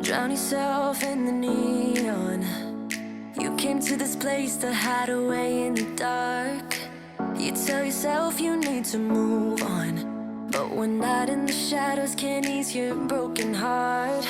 Drown yourself in the neon. You came to this place to hide away in the dark. You tell yourself you need to move on, but one night in the shadows can't ease your broken heart.